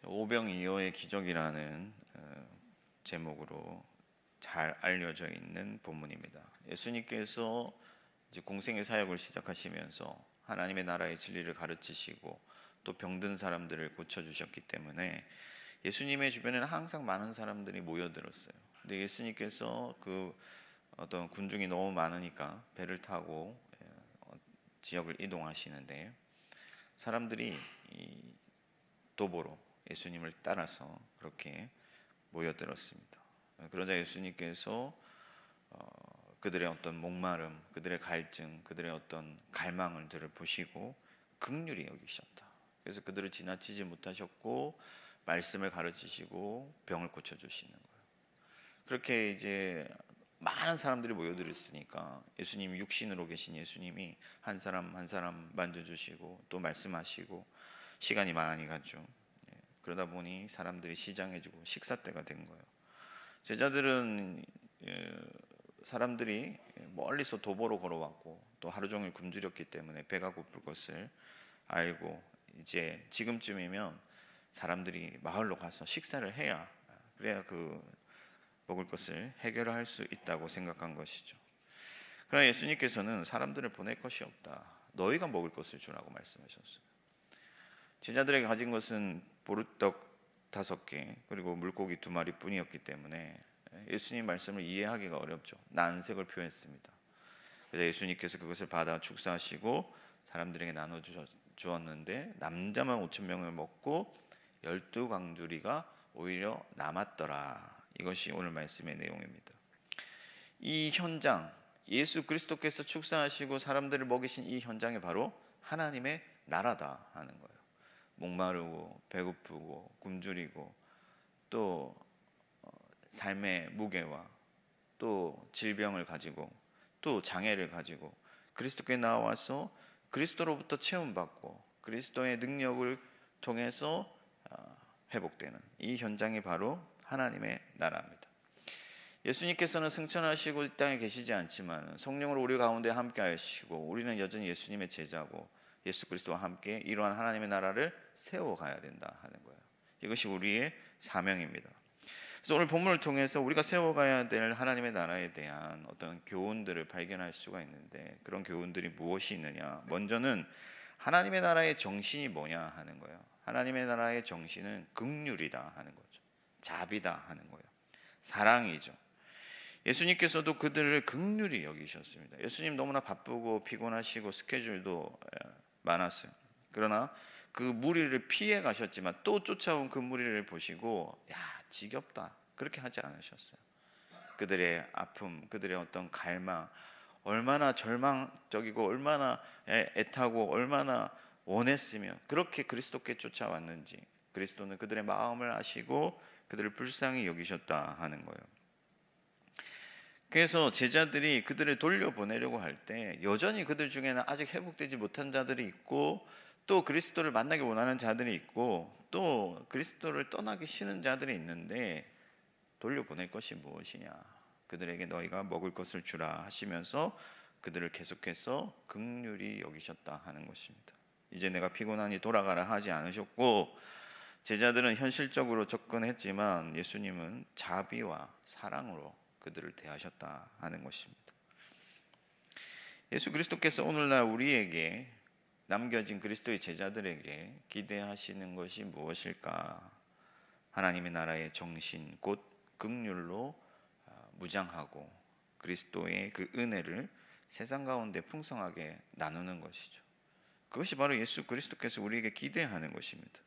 오병이어의 기적이라는 제목으로 잘 알려져 있는 본문입니다. 예수님께서 이제 공생의 사역을 시작하시면서 하나님의 나라의 진리를 가르치시고 또 병든 사람들을 고쳐주셨기 때문에 예수님의 주변에는 항상 많은 사람들이 모여들었어요. 근데 예수님께서 그 어떤 군중이 너무 많으니까 배를 타고 지역을 이동하시는데 사람들이 도보로 예수님을 따라서 그렇게 모여들었습니다. 그러자 예수님께서 그들의 어떤 목마름, 그들의 갈증, 그들의 어떤 갈망을들을 보시고 긍휼히 여기셨다. 그래서 그들을 지나치지 못하셨고 말씀을 가르치시고 병을 고쳐주시는 거예요. 그렇게 이제 많은 사람들이 모여들었으니까 예수님이 육신으로 계신 예수님이 한 사람 한 사람 만져주시고 또 말씀하시고 시간이 많이 갔죠. 그러다 보니 사람들이 시장해지고 식사 때가 된 거예요. 제자들은 사람들이 멀리서 도보로 걸어왔고 또 하루 종일 굶주렸기 때문에 배가 고플 것을 알고 이제 지금쯤이면 사람들이 마을로 가서 식사를 해야 그래야 그 먹을 것을 해결할 수 있다고 생각한 것이죠. 그러나 예수님께서는 사람들을 보낼 것이 없다. 너희가 먹을 것을 주라고 말씀하셨어요. 제자들에게 가진 것은 보르떡 5개 그리고 물고기 2마리뿐이었기 때문에 예수님 말씀을 이해하기가 어렵죠. 난색을 표했습니다. 그래서 예수님께서 그것을 받아 축사하시고 사람들에게 나눠 주었는데 남자만 5,000명을 먹고 12광주리가 오히려 남았더라. 이것이 오늘 말씀의 내용입니다. 이 현장, 예수 그리스도께서 축사하시고 사람들을 먹이신 이 현장이 바로 하나님의 나라다 하는 거예요. 목마르고 배고프고 굶주리고 또 삶의 무게와 또 질병을 가지고 또 장애를 가지고 그리스도께 나와서 그리스도로부터 체험받고 그리스도의 능력을 통해서 회복되는 이 현장이 바로 하나님의 나라입니다. 예수님께서는 승천하시고 이 땅에 계시지 않지만 성령으로 우리 가운데 함께 하시고 우리는 여전히 예수님의 제자고 예수 그리스도와 함께 이러한 하나님의 나라를 세워가야 된다 하는 거예요. 이것이 우리의 사명입니다. 그래서 오늘 본문을 통해서 우리가 세워가야 될 하나님의 나라에 대한 어떤 교훈들을 발견할 수가 있는데 그런 교훈들이 무엇이 있느냐. 먼저는 하나님의 나라의 정신이 뭐냐 하는 거예요. 하나님의 나라의 정신은 긍휼이다 하는 거죠. 자비다 하는 거예요. 사랑이죠. 예수님께서도 그들을 긍휼히 여기셨습니다. 예수님 너무나 바쁘고 피곤하시고 스케줄도 많았어요. 그러나 그 무리를 피해 가셨지만 또 쫓아온 그 무리를 보시고 야 지겹다 그렇게 하지 않으셨어요. 그들의 아픔, 그들의 어떤 갈망, 얼마나 절망적이고 얼마나 애타고 얼마나 원했으면 그렇게 그리스도께 쫓아왔는지 그리스도는 그들의 마음을 아시고 그들을 불쌍히 여기셨다 하는 거예요. 그래서 제자들이 그들을 돌려보내려고 할 때 여전히 그들 중에는 아직 회복되지 못한 자들이 있고 또 그리스도를 만나기 원하는 자들이 있고 또 그리스도를 떠나기 싫은 자들이 있는데 돌려보낼 것이 무엇이냐. 그들에게 너희가 먹을 것을 주라 하시면서 그들을 계속해서 긍휼히 여기셨다 하는 것입니다. 이제 내가 피곤하니 돌아가라 하지 않으셨고 제자들은 현실적으로 접근했지만 예수님은 자비와 사랑으로 그들을 대하셨다 하는 것입니다. 예수 그리스도께서 오늘날 우리에게 남겨진 그리스도의 제자들에게 기대하시는 것이 무엇일까? 하나님의 나라의 정신 곧 긍휼로 무장하고 그리스도의 그 은혜를 세상 가운데 풍성하게 나누는 것이죠. 그것이 바로 예수 그리스도께서 우리에게 기대하는 것입니다.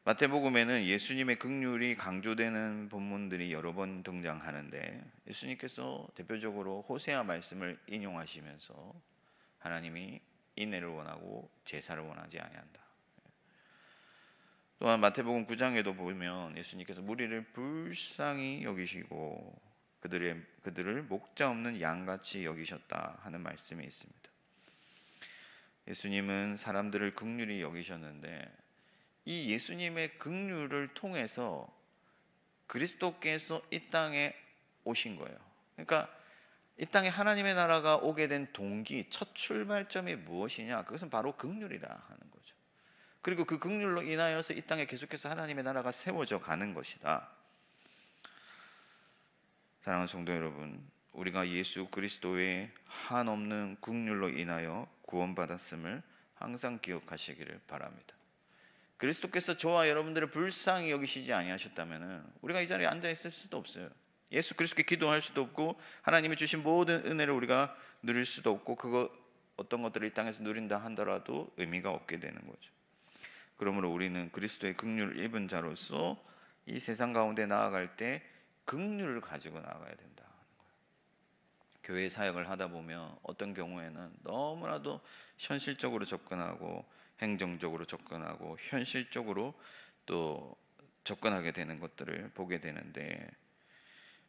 마태복음에는 예수님의 긍휼이 강조되는 본문들이 여러 번 등장하는데 예수님께서 대표적으로 호세아 말씀을 인용하시면서 하나님이 인애를 원하고 제사를 원하지 아니한다. 또한 마태복음 9장에도 보면 예수님께서 무리를 불쌍히 여기시고 그들을 목자 없는 양같이 여기셨다 하는 말씀이 있습니다. 예수님은 사람들을 긍휼히 여기셨는데 이 예수님의 긍휼을 통해서 그리스도께서 이 땅에 오신 거예요. 그러니까 이 땅에 하나님의 나라가 오게 된 동기, 첫 출발점이 무엇이냐? 그것은 바로 긍휼이다 하는 거죠. 그리고 그 긍휼로 인하여서 이 땅에 계속해서 하나님의 나라가 세워져 가는 것이다. 사랑하는 성도 여러분, 우리가 예수 그리스도의 한없는 긍휼로 인하여 구원받았음을 항상 기억하시기를 바랍니다. 그리스도께서 저와 여러분들을 불쌍히 여기시지 아니하셨다면 우리가 이 자리에 앉아 있을 수도 없어요. 예수 그리스도께 기도할 수도 없고 하나님이 주신 모든 은혜를 우리가 누릴 수도 없고 그거 어떤 것들을 이 땅에서 누린다 한더라도 의미가 없게 되는 거죠. 그러므로 우리는 그리스도의 긍휼을 입은 자로서 이 세상 가운데 나아갈 때 긍휼을 가지고 나아가야 된다. 교회 사역을 하다 보면 어떤 경우에는 너무나도 현실적으로 접근하고 행정적으로 접근하고 현실적으로 또 접근하게 되는 것들을 보게 되는데,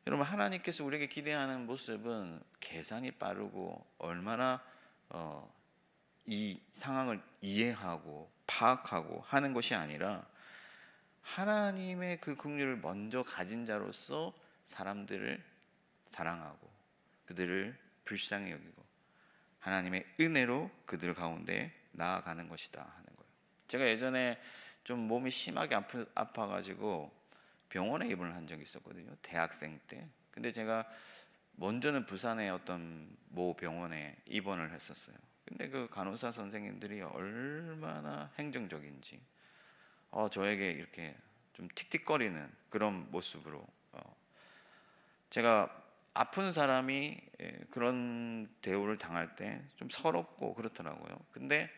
여러분 하나님께서 우리에게 기대하는 모습은 계산이 빠르고 얼마나 이 상황을 이해하고 파악하고 하는 것이 아니라 하나님의 그 긍휼을 먼저 가진 자로서 사람들을 사랑하고 그들을 불쌍히 여기고 하나님의 은혜로 그들 가운데 나아가는 것이다 하는 거예요. 제가 예전에 좀 몸이 심하게 아파가지고 병원에 입원을 한 적이 있었거든요. 대학생 때. 근데 제가 먼저는 부산의 어떤 모 병원에 입원을 했었어요. 근데 그 간호사 선생님들이 얼마나 행정적인지 저에게 이렇게 좀 틱틱거리는 그런 모습으로 제가 아픈 사람이 그런 대우를 당할 때 좀 서럽고 그렇더라고요. 근데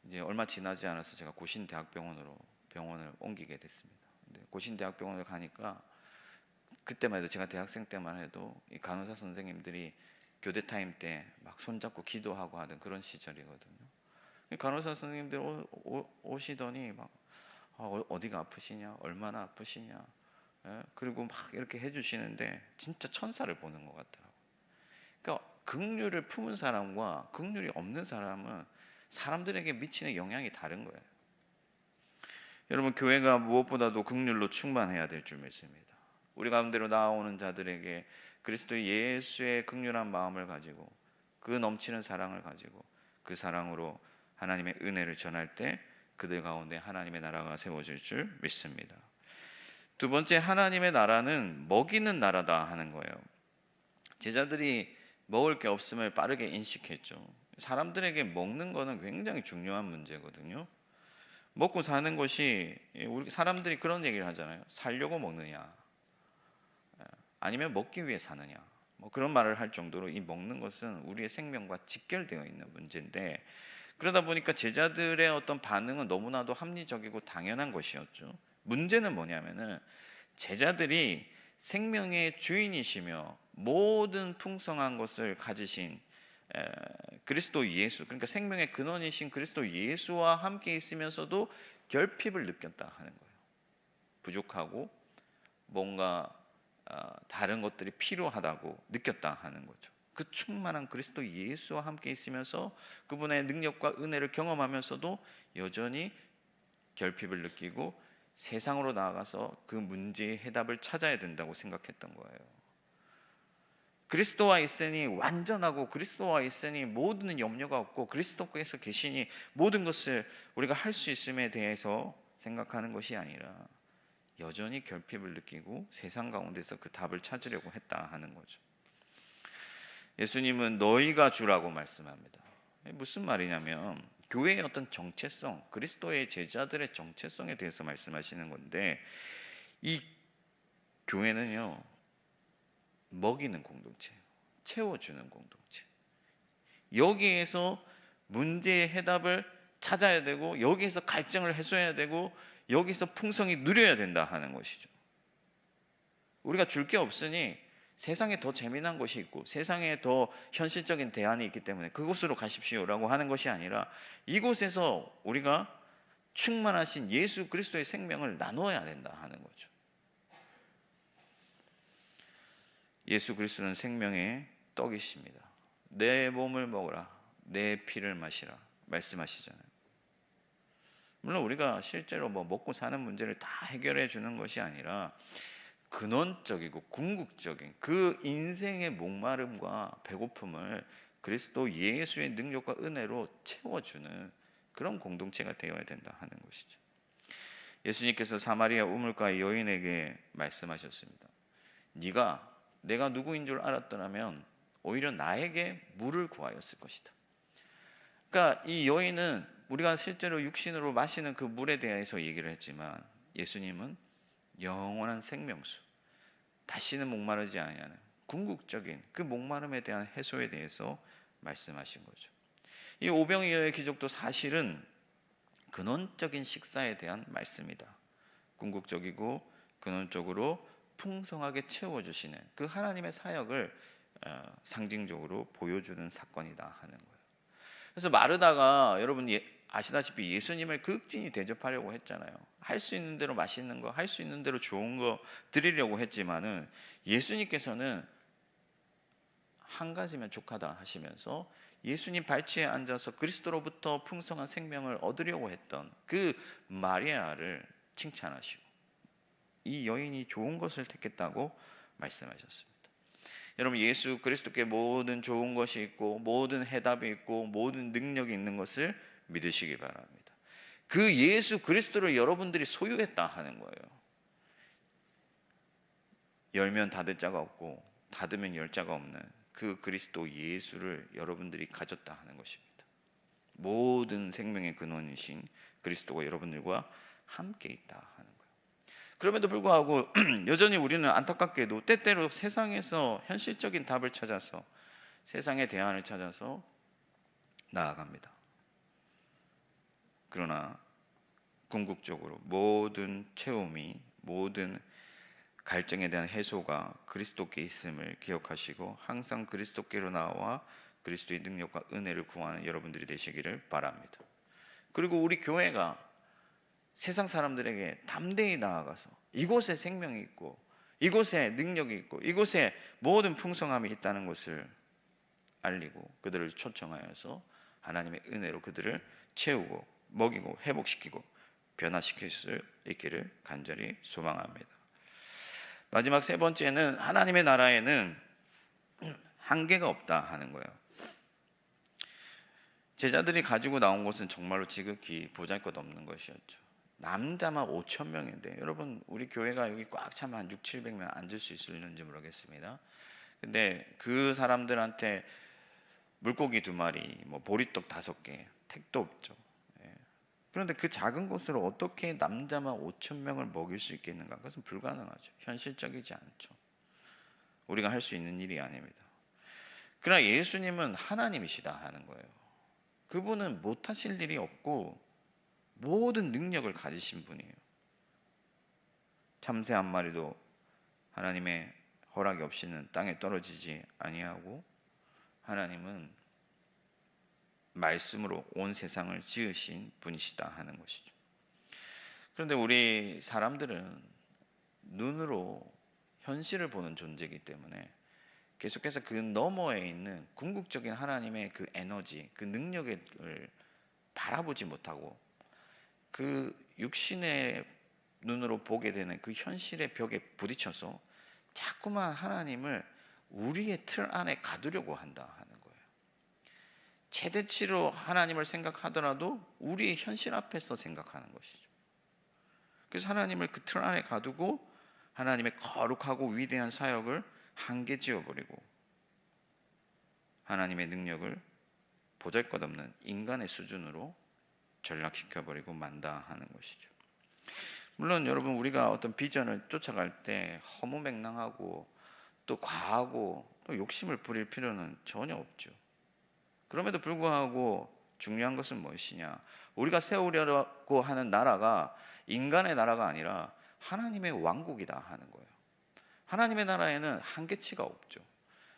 이제 얼마 지나지 않아서 제가 고신대학병원으로 병원을 옮기게 됐습니다. 근데 고신대학병원을 가니까 그때만 해도 제가 대학생 때만 해도 이 간호사 선생님들이 교대 타임 때 막 손잡고 기도하고 하던 그런 시절이거든요. 간호사 선생님들 오시더니 막 어디가 아프시냐, 얼마나 아프시냐, 그리고 막 이렇게 해주시는데 진짜 천사를 보는 것 같더라고요. 그러니까 긍휼을 품은 사람과 긍휼이 없는 사람은 사람들에게 미치는 영향이 다른 거예요. 여러분 교회가 무엇보다도 긍휼로 충만해야 될 줄 믿습니다. 우리 가운데로 나오는 자들에게 그리스도 예수의 긍휼한 마음을 가지고 그 넘치는 사랑을 가지고 그 사랑으로 하나님의 은혜를 전할 때 그들 가운데 하나님의 나라가 세워질 줄 믿습니다. 두 번째, 하나님의 나라는 먹이는 나라다 하는 거예요. 제자들이 먹을 게 없음을 빠르게 인식했죠. 사람들에게 먹는 거는 굉장히 중요한 문제거든요. 먹고 사는 것이, 우리 사람들이 그런 얘기를 하잖아요. 살려고 먹느냐 아니면 먹기 위해 사느냐, 뭐 그런 말을 할 정도로 이 먹는 것은 우리의 생명과 직결되어 있는 문제인데, 그러다 보니까 제자들의 어떤 반응은 너무나도 합리적이고 당연한 것이었죠. 문제는 뭐냐면은 제자들이 생명의 주인이시며 모든 풍성한 것을 가지신 그리스도 예수, 그러니까 생명의 근원이신 그리스도 예수와 함께 있으면서도 결핍을 느꼈다 하는 거예요. 부족하고 뭔가 다른 것들이 필요하다고 느꼈다 하는 거죠. 그 충만한 그리스도 예수와 함께 있으면서 그분의 능력과 은혜를 경험하면서도 여전히 결핍을 느끼고 세상으로 나아가서 그 문제의 해답을 찾아야 된다고 생각했던 거예요. 그리스도와 있으니 완전하고 그리스도와 있으니 모든 염려가 없고 그리스도께서 계시니 모든 것을 우리가 할 수 있음에 대해서 생각하는 것이 아니라 여전히 결핍을 느끼고 세상 가운데서 그 답을 찾으려고 했다 하는 거죠. 예수님은 너희가 주라고 말씀합니다. 무슨 말이냐면 교회의 어떤 정체성, 그리스도의 제자들의 정체성에 대해서 말씀하시는 건데, 이 교회는요 먹이는 공동체예요. 채워주는 공동체. 여기에서 문제의 해답을 찾아야 되고 여기에서 갈증을 해소해야 되고 여기서 풍성히 누려야 된다 하는 것이죠. 우리가 줄 게 없으니 세상에 더 재미난 것이 있고 세상에 더 현실적인 대안이 있기 때문에 그곳으로 가십시오라고 하는 것이 아니라 이곳에서 우리가 충만하신 예수 그리스도의 생명을 나눠야 된다 하는 거죠. 예수 그리스도는 생명의 떡이십니다. 내 몸을 먹으라, 내 피를 마시라 말씀하시잖아요. 물론 우리가 실제로 먹고 사는 문제를 다 해결해 주는 것이 아니라 근원적이고 궁극적인 그 인생의 목마름과 배고픔을 그리스도 예수의 능력과 은혜로 채워주는 그런 공동체가 되어야 된다 하는 것이죠. 예수님께서 사마리아 우물가 여인에게 말씀하셨습니다. 내가 누구인 줄 알았더라면 오히려 나에게 물을 구하였을 것이다. 그러니까 이 여인은 우리가 실제로 육신으로 마시는 그 물에 대해서 얘기를 했지만 예수님은 영원한 생명수, 다시는 목마르지 아니하는 궁극적인 그 목마름에 대한 해소에 대해서 말씀하신 거죠. 이 오병이어의 기적도 사실은 근원적인 식사에 대한 말씀이다. 궁극적이고 근원적으로 풍성하게 채워주시는 그 하나님의 사역을 상징적으로 보여주는 사건이다 하는 거예요. 그래서 마르다가 여러분 아시다시피 예수님을 극진히 대접하려고 했잖아요. 할 수 있는 대로 맛있는 거, 할 수 있는 대로 좋은 거 드리려고 했지만은 예수님께서는 한 가지면 족하다 하시면서 예수님 발치에 앉아서 그리스도로부터 풍성한 생명을 얻으려고 했던 그 마리아를 칭찬하시고 이 여인이 좋은 것을 택했다고 말씀하셨습니다. 여러분, 예수 그리스도께 모든 좋은 것이 있고 모든 해답이 있고 모든 능력이 있는 것을 믿으시기 바랍니다. 그 예수 그리스도를 여러분들이 소유했다 하는 거예요. 열면 닫을 자가 없고 닫으면 열 자가 없는 그 그리스도 예수를 여러분들이 가졌다 하는 것입니다. 모든 생명의 근원이신 그리스도가 여러분들과 함께 있다 하는 거예요. 그럼에도 불구하고 여전히 우리는 안타깝게도 때때로 세상에서 현실적인 답을 찾아서 세상의 대안을 찾아서 나아갑니다. 그러나 궁극적으로 모든 채움이, 모든 갈증에 대한 해소가 그리스도께 있음을 기억하시고 항상 그리스도께로 나와 그리스도의 능력과 은혜를 구하는 여러분들이 되시기를 바랍니다. 그리고 우리 교회가 세상 사람들에게 담대히 나아가서 이곳에 생명이 있고 이곳에 능력이 있고 이곳에 모든 풍성함이 있다는 것을 알리고 그들을 초청하여서 하나님의 은혜로 그들을 채우고 먹이고 회복시키고 변화시킬 수 있기를 간절히 소망합니다. 마지막 세 번째는 하나님의 나라에는 한계가 없다 하는 거예요. 제자들이 가지고 나온 것은 정말로 지극히 보잘것없는 것이었죠. 남자만 5천 명인데 여러분 우리 교회가 여기 꽉 차면 한 6, 700명 앉을 수 있을는지 모르겠습니다. 근데 그 사람들한테 물고기 2마리, 뭐 보리떡 5개, 택도 없죠. 그런데 그 작은 곳으로 어떻게 남자만 5천 명을 먹일 수 있겠는가? 그것은 불가능하죠. 현실적이지 않죠. 우리가 할 수 있는 일이 아닙니다. 그러나 예수님은 하나님이시다 하는 거예요. 그분은 못하실 일이 없고 모든 능력을 가지신 분이에요. 참새 한 마리도 하나님의 허락이 없이는 땅에 떨어지지 아니하고 하나님은 말씀으로 온 세상을 지으신 분이시다 하는 것이죠. 그런데 우리 사람들은 눈으로 현실을 보는 존재이기 때문에 계속해서 그 너머에 있는 궁극적인 하나님의 그 에너지, 그 능력을 바라보지 못하고 그 육신의 눈으로 보게 되는 그 현실의 벽에 부딪혀서 자꾸만 하나님을 우리의 틀 안에 가두려고 한다 하는 거예요. 최대치로 하나님을 생각하더라도 우리의 현실 앞에서 생각하는 것이죠. 그래서 하나님을 그 틀 안에 가두고 하나님의 거룩하고 위대한 사역을 한계 지어버리고 하나님의 능력을 보잘것없는 인간의 수준으로 전락시켜버리고 만다 하는 것이죠. 물론 여러분 우리가 어떤 비전을 쫓아갈 때 허무맹랑하고 또 과하고 또 욕심을 부릴 필요는 전혀 없죠. 그럼에도 불구하고 중요한 것은 무엇이냐? 우리가 세우려고 하는 나라가 인간의 나라가 아니라 하나님의 왕국이다 하는 거예요. 하나님의 나라에는 한계치가 없죠.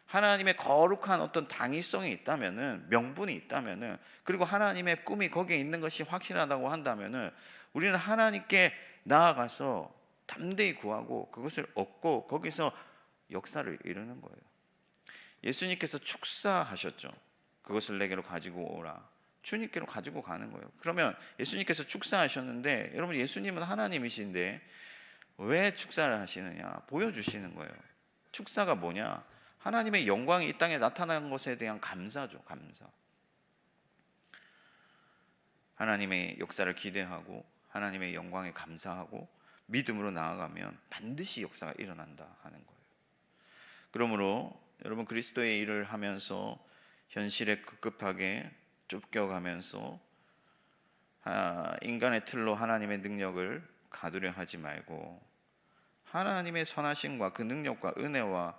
하나님의 거룩한 어떤 당위성이 있다면은, 명분이 있다면은, 그리고 하나님의 꿈이 거기에 있는 것이 확실하다고 한다면은 우리는 하나님께 나아가서 담대히 구하고 그것을 얻고 거기서 역사를 이루는 거예요. 예수님께서 축사하셨죠. 그것을 내게로 가지고 오라. 주님께로 가지고 가는 거예요. 그러면 예수님께서 축사하셨는데 여러분 예수님은 하나님이신데 왜 축사를 하시느냐? 보여주시는 거예요. 축사가 뭐냐? 하나님의 영광이 이 땅에 나타난 것에 대한 감사죠. 감사. 하나님의 역사를 기대하고 하나님의 영광에 감사하고 믿음으로 나아가면 반드시 역사가 일어난다 하는 거예요. 그러므로 여러분, 그리스도의 일을 하면서 현실에 급급하게 쫓겨가면서 인간의 틀로 하나님의 능력을 가두려 하지 말고 하나님의 선하심과 그 능력과 은혜와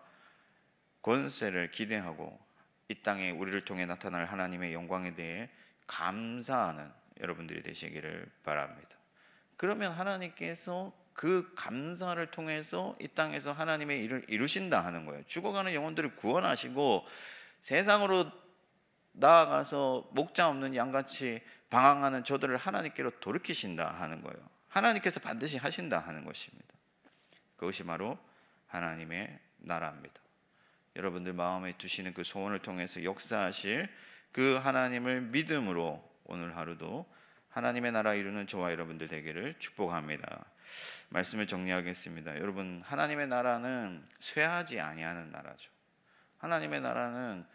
권세를 기대하고 이 땅에 우리를 통해 나타날 하나님의 영광에 대해 감사하는 여러분들이 되시기를 바랍니다. 그러면 하나님께서 그 감사를 통해서 이 땅에서 하나님의 일을 이루신다 하는 거예요. 죽어가는 영혼들을 구원하시고 세상으로 나아가서 목자 없는 양같이 방황하는 저들을 하나님께로 돌이키신다 하는 거예요. 하나님께서 반드시 하신다 하는 것입니다. 그것이 바로 하나님의 나라입니다. 여러분들 마음에 두시는 그 소원을 통해서 역사하실 그 하나님을 믿음으로 오늘 하루도 하나님의 나라 이루는 저와 여러분들 되기를 축복합니다. 말씀을 정리하겠습니다. 여러분, 하나님의 나라는 쇠하지 아니하는 나라죠. 하나님의 나라는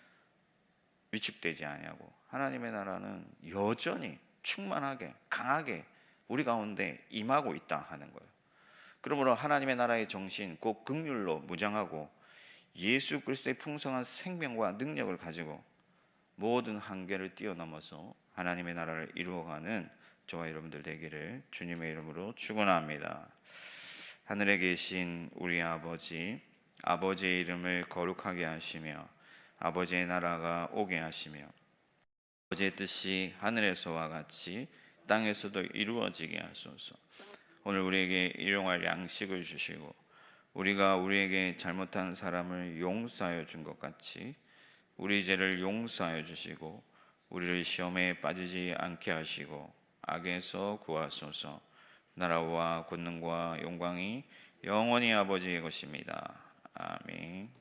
위축되지 아니하고 하나님의 나라는 여전히 충만하게 강하게 우리 가운데 임하고 있다 하는 거예요. 그러므로 하나님의 나라의 정신 곧 긍휼로 무장하고 예수 그리스도의 풍성한 생명과 능력을 가지고 모든 한계를 뛰어넘어서 하나님의 나라를 이루어가는 저와 여러분들 되기를 주님의 이름으로 축원합니다. 하늘에 계신 우리 아버지, 아버지의 이름을 거룩하게 하시며 아버지의 나라가 오게 하시며 아버지의 뜻이 하늘에서와 같이 땅에서도 이루어지게 하소서. 오늘 우리에게 일용할 양식을 주시고 우리가 우리에게 잘못한 사람을 용서하여 준 것 같이 우리 죄를 용서하여 주시고 우리를 시험에 빠지지 않게 하시고 악에서 구하소서. 나라와 권능과 영광이 영원히 아버지의 것입니다. 아멘.